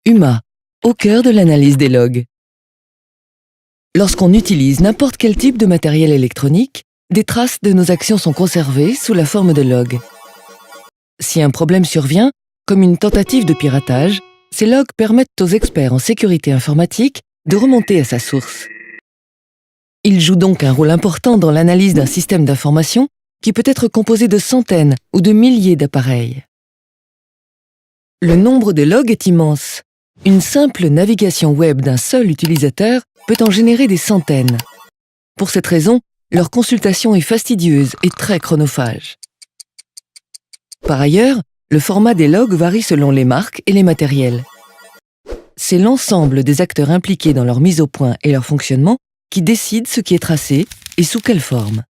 UMA, au cœur de l'analyse des logs. Lorsqu'on utilise n'importe quel type de matériel électronique, des traces de nos actions sont conservées sous la forme de logs. Si un problème survient, comme une tentative de piratage, ces logs permettent aux experts en sécurité informatique de remonter à sa source. Ils jouent donc un rôle important dans l'analyse d'un système d'information qui peut être composé de centaines ou de milliers d'appareils. Le nombre de logs est immense. Une simple navigation web d'un seul utilisateur peut en générer des centaines. Pour cette raison, leur consultation est fastidieuse et très chronophage. Par ailleurs, le format des logs varie selon les marques et les matériels. C'est l'ensemble des acteurs impliqués dans leur mise au point et leur fonctionnement qui décide ce qui est tracé et sous quelle forme.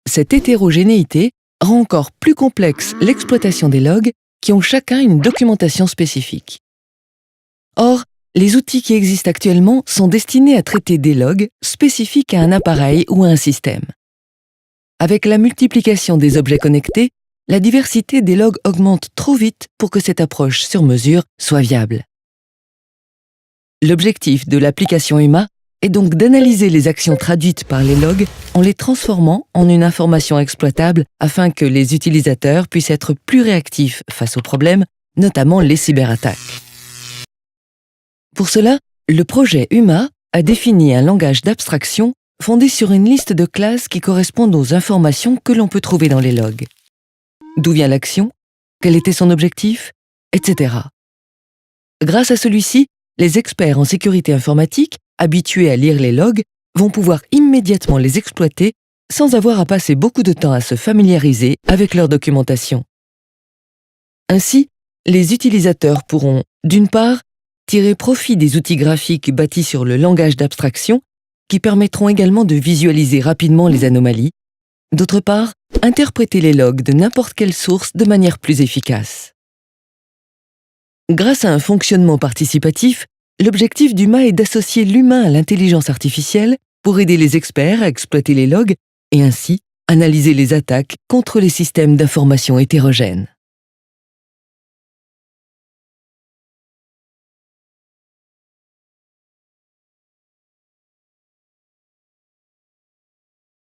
Cette hétérogénéité rend encore plus complexe l'exploitation des logs qui ont chacun une documentation spécifique. Or, les outils qui existent actuellement sont destinés à traiter des logs spécifiques à un appareil ou à un système. Avec la multiplication des objets connectés, la diversité des logs augmente trop vite pour que cette approche sur mesure soit viable. L'objectif de l'application UMA est donc d'analyser les actions traduites par les logs en les transformant en une information exploitable afin que les utilisateurs puissent être plus réactifs face aux problèmes, notamment les cyberattaques. Pour cela, le projet UMA a défini un langage d'abstraction fondé sur une liste de classes qui correspondent aux informations que l'on peut trouver dans les logs. D'où vient l'action? Quel était son objectif? Etc. Grâce à celui-ci, les experts en sécurité informatique, habitués à lire les logs, vont pouvoir immédiatement les exploiter sans avoir à passer beaucoup de temps à se familiariser avec leur documentation. Ainsi, les utilisateurs pourront, d'une part, tirer profit des outils graphiques bâtis sur le langage d'abstraction qui permettront également de visualiser rapidement les anomalies, d'autre part, interpréter les logs de n'importe quelle source de manière plus efficace. Grâce à un fonctionnement participatif, l'objectif d'UMA est d'associer l'humain à l'intelligence artificielle pour aider les experts à exploiter les logs et ainsi analyser les attaques contre les systèmes d'information hétérogènes.